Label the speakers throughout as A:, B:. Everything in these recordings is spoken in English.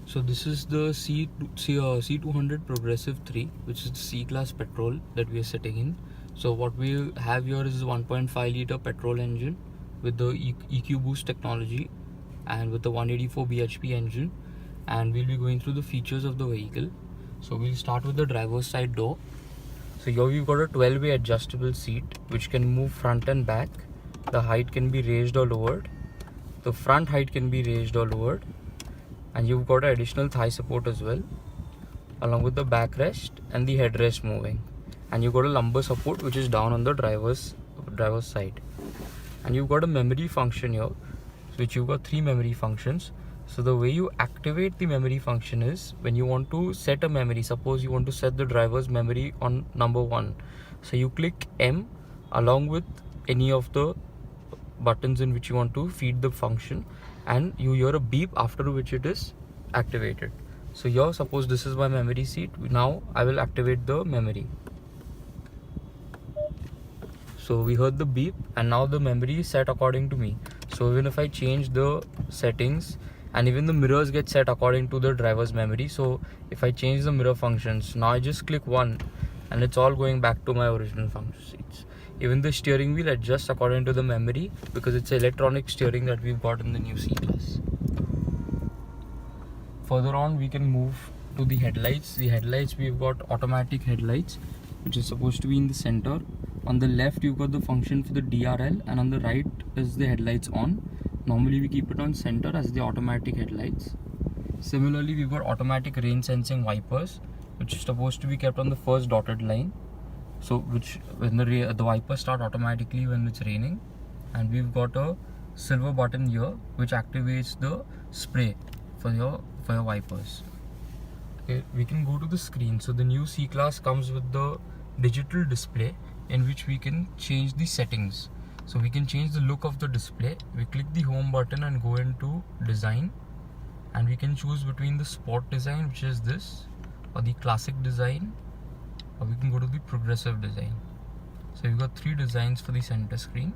A: So this is the C200 Progressive 3, which is the C-Class petrol that we are sitting in. So what we have here is a 1.5 liter petrol engine with the EQ Boost technology and with the 184 bhp engine, and we'll be going through the features of the vehicle. So we'll start with the driver's side door. So here we've got a 12-way adjustable seat which can move front and back. The height can be raised or lowered. The front height can be raised or lowered. And you've got additional thigh support as well, along with the backrest and the headrest moving. And you've got a lumbar support which is down on the driver's side. And you've got a memory function here, which you've got 3 memory functions. So the way you activate the memory function is when you want to set a memory. Suppose you want to set the driver's memory on number 1. So you click M along with any of the buttons in which you want to feed the function, and you hear a beep, after which it is activated. So here, suppose this is my memory seat. Now I will activate the memory. So we heard the beep and now the memory is set according to me. So even if I change the settings, and even the mirrors get set according to the driver's memory. So if I change the mirror functions, now I just click 1 and it's all going back to my original function seats. Even the steering wheel adjusts according to the memory because it's electronic steering that we've got in the new C-Class. Further on, we can move to the headlights. The headlights, we've got automatic headlights, which is supposed to be in the center. On the left, you've got the function for the DRL, and on the right is the headlights on. Normally, we keep it on center as the automatic headlights. Similarly, we've got automatic rain sensing wipers, which is supposed to be kept on the first dotted line. So, when the wipers start automatically when it's raining. And we've got a silver button here, which activates the spray for your wipers. Okay, we can go to the screen. So the new C-Class comes with the digital display in which we can change the settings. So we can change the look of the display. We click the home button and go into design, and we can choose between the sport design, which is this, or the classic design, or we can go to the progressive design. So we've got 3 designs for the center screen.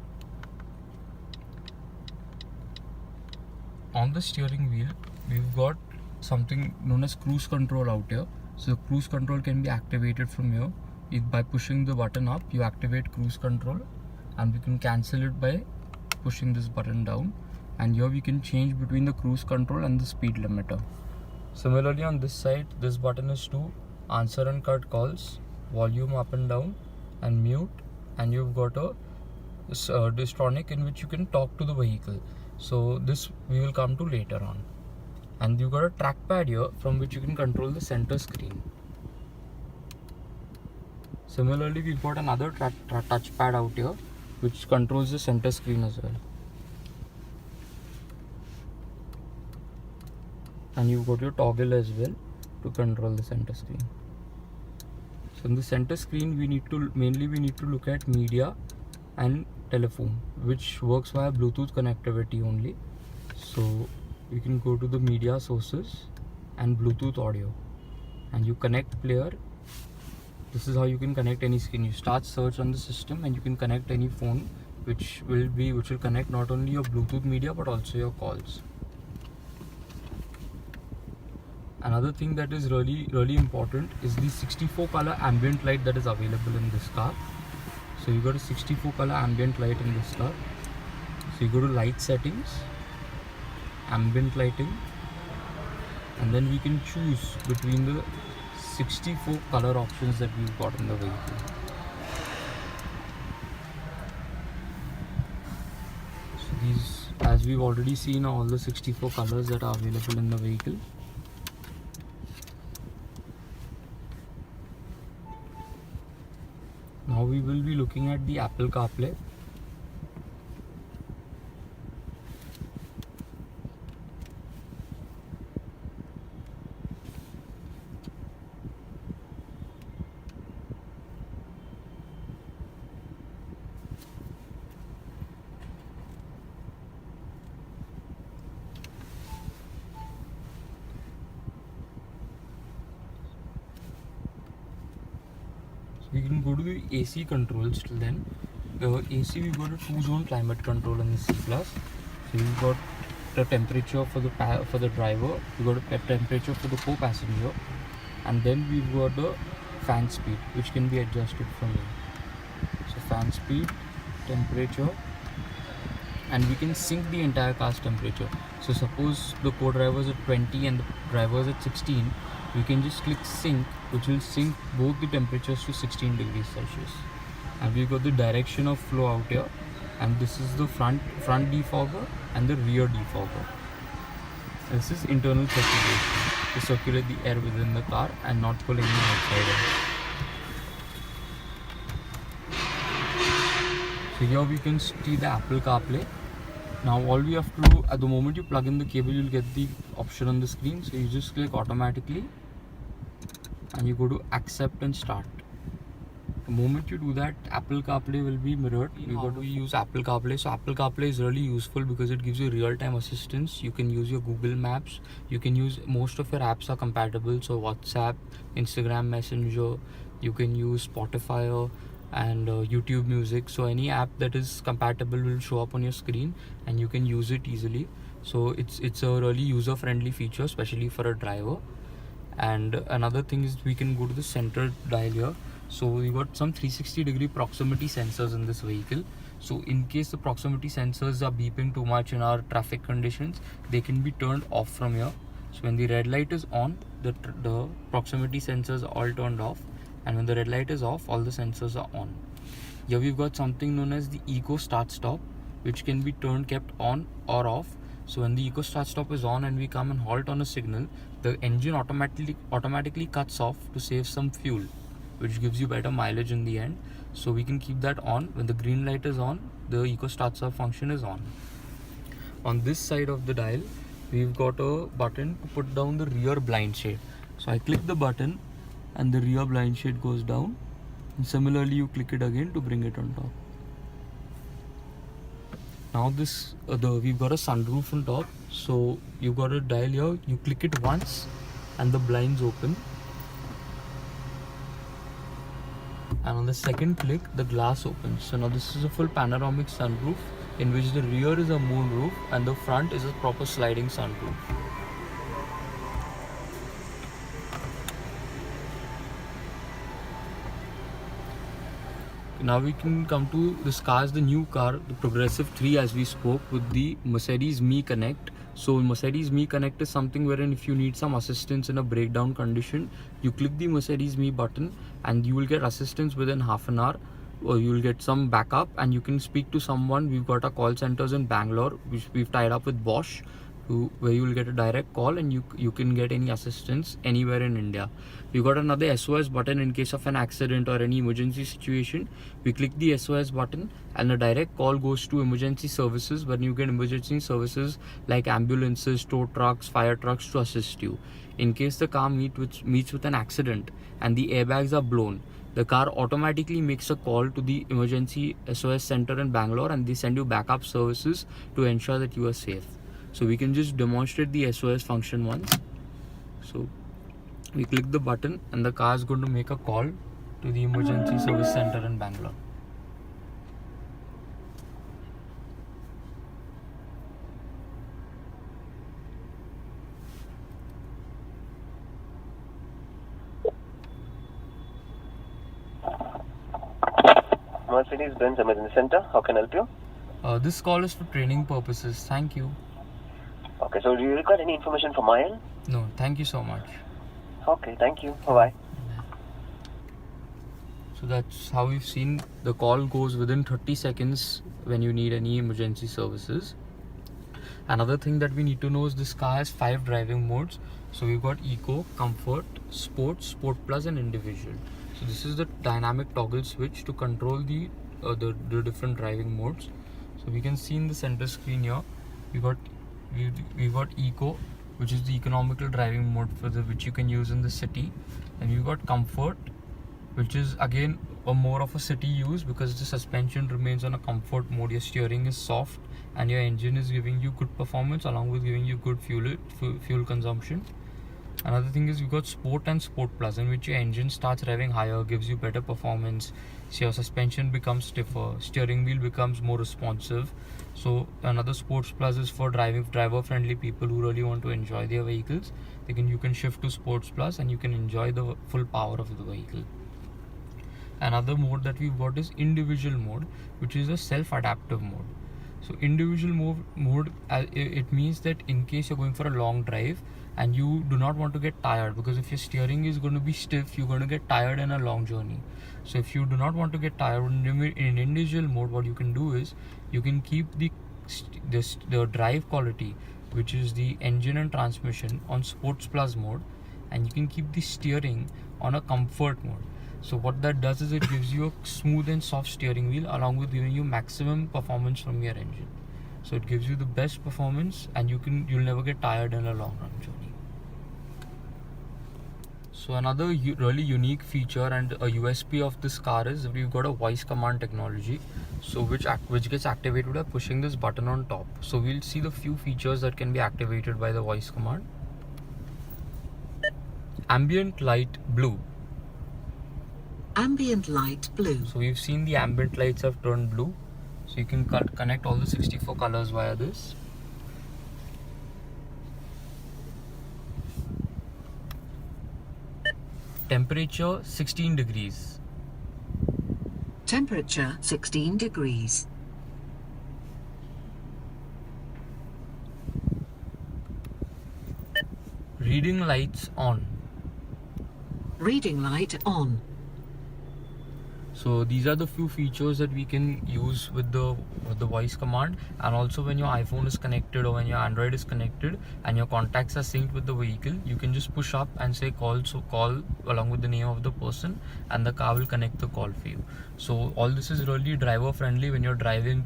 A: On the steering wheel, we've got something known as cruise control out here. So the cruise control can be activated from here. By pushing the button up, you activate cruise control, and we can cancel it by pushing this button down. And here we can change between the cruise control and the speed limiter. Similarly, on this side, this button is to answer and cut calls, volume up and down, and mute. And you've got a Distronic in which you can talk to the vehicle. So this we will come to later on. And you've got a trackpad here from which you can control the center screen. Similarly, we've got another touchpad out here which controls the center screen as well. And you've got your toggle as well to control the center screen. So in the center screen, we need to look at media and telephone, which works via Bluetooth connectivity only. So you can go to the media sources and Bluetooth audio, and you connect player. This is how you can connect any screen. You start search on the system and you can connect any phone, which will connect not only your Bluetooth media but also your calls. Another thing that is really important is the 64 color ambient light that is available in this car. So you got a 64 color ambient light in this car. So you go to light settings, ambient lighting, and then we can choose between the 64 color options that we've got in the vehicle. So these, as we've already seen, are all the 64 colors that are available in the vehicle. Now we will be looking at the Apple CarPlay. We can go to the AC controls till then. The AC, we've got a 2-zone climate control in the C-Class. So we've got a temperature for the driver, we got a temperature for the co-passenger, and then we've got the fan speed, which can be adjusted from here. So fan speed, temperature, and we can sync the entire car's temperature. So suppose the co-driver is at 20 and the driver is at 16, we can just click sync, which will sync both the temperatures to 16 degrees Celsius. And we've got the direction of flow out here, and this is the front defogger and the rear defogger. This is internal circulation, to circulate the air within the car and not pull any outside air. So here we can see the Apple CarPlay. Now all we have to do, at the moment you plug in the cable, you'll get the option on the screen. So you just click automatically and you go to accept and start. The moment you do that, Apple CarPlay will be mirrored. You got to use Apple CarPlay. So Apple CarPlay is really useful because it gives you real-time assistance. You can use your Google Maps. You can use, most of your apps are compatible. So WhatsApp, Instagram Messenger, you can use Spotify and YouTube Music. So any app that is compatible will show up on your screen and you can use it easily. So it's a really user-friendly feature, especially for a driver. And another thing is we can go to the center dial here. So we got some 360-degree proximity sensors in this vehicle. So in case the proximity sensors are beeping too much in our traffic conditions, they can be turned off from here. So when the red light is on, the proximity sensors are all turned off, and when the red light is off, all the sensors are on. Here we've got something known as the Eco Start Stop, which can be kept on or off. So when the Eco Start Stop is on and we come and halt on a signal, the engine automatically cuts off to save some fuel, which gives you better mileage in the end. So we can keep that on. When the green light is on, the Eco Start Stop function is on. On this side of the dial, we've got a button to put down the rear blind shade. So I click the button and the rear blind shade goes down. And similarly, you click it again to bring it on top. Now we've got a sunroof on top. So you've got a dial here. You click it once and the blinds open. And on the second click, the glass opens. So now this is a full panoramic sunroof in which the rear is a moonroof and the front is a proper sliding sunroof. Now we can come to this car, the new car, the Progressive 3, as we spoke, with the Mercedes Me Connect. So Mercedes Me Connect is something wherein if you need some assistance in a breakdown condition, you click the Mercedes Me button and you will get assistance within half an hour, or you will get some backup and you can speak to someone. We've got our call centers in Bangalore, which we've tied up with Bosch, where you will get a direct call and you can get any assistance anywhere in India. We've got another SOS button in case of an accident or any emergency situation. We click the SOS button and a direct call goes to emergency services, when you get emergency services like ambulances, tow trucks, fire trucks to assist you. In case the car meets with an accident and the airbags are blown, the car automatically makes a call to the emergency SOS center in Bangalore and they send you backup services to ensure that you are safe. So we can just demonstrate the SOS function once. So we click the button and the car is going to make a call to the emergency service center in Bangalore.
B: Mercedes-Benz Emergency Center, how can I help you?
A: This call is for training purposes. Thank you.
B: Okay, so do you require any information from my end?
A: No, thank you so much.
B: Okay, thank you. Bye-bye.
A: So that's how we've seen the call goes within 30 seconds when you need any emergency services. Another thing that we need to know is this car has 5 driving modes. So we've got Eco, Comfort, Sport, Sport Plus and Individual. So this is the dynamic toggle switch to control the different driving modes. So we can see in the center screen here, we've got Eco, which is the economical driving mode which you can use in the city, and we've got Comfort, which is again more of a city use because the suspension remains on a comfort mode. Your steering is soft and your engine is giving you good performance along with giving you good fuel consumption. Another thing is you've got Sport and Sport Plus, in which your engine starts revving higher, gives you better performance. So your suspension becomes stiffer, steering wheel becomes more responsive. So another Sports Plus is for driver-friendly people who really want to enjoy their vehicles. You can shift to Sports Plus and you can enjoy the full power of the vehicle. Another mode that we've got is individual mode, which is a self-adaptive mode. So individual mode, it means that in case you're going for a long drive and you do not want to get tired, because if your steering is going to be stiff, you're going to get tired in a long journey. So if you do not want to get tired in individual mode, what you can do is you can keep the drive quality, which is the engine and transmission, on Sports Plus mode, and you can keep the steering on a comfort mode. So what that does is it gives you a smooth and soft steering wheel along with giving you maximum performance from your engine. So it gives you the best performance and you'll never get tired in a long run journey. So another really unique feature and a USP of this car is we've got a voice command technology, so which gets activated by pushing this button on top. So we'll see the few features that can be activated by the voice command. Ambient light blue.
C: Ambient light blue.
A: So we've seen the ambient lights have turned blue. So you can connect all the 64 colors via this. Temperature 16 degrees.
C: Temperature 16 degrees.
A: Reading lights on.
C: Reading light on.
A: So these are the few features that we can use with the voice command. And also when your iPhone is connected or when your Android is connected and your contacts are synced with the vehicle, you can just push up and say call, so call along with the name of the person, and the car will connect the call for you. So all this is really driver friendly. When you're driving,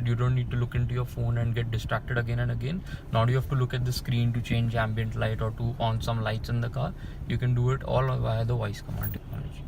A: you don't need to look into your phone and get distracted again and again. Now you have to look at the screen to change ambient light or to on some lights in the car. You can do it all via the voice command technology.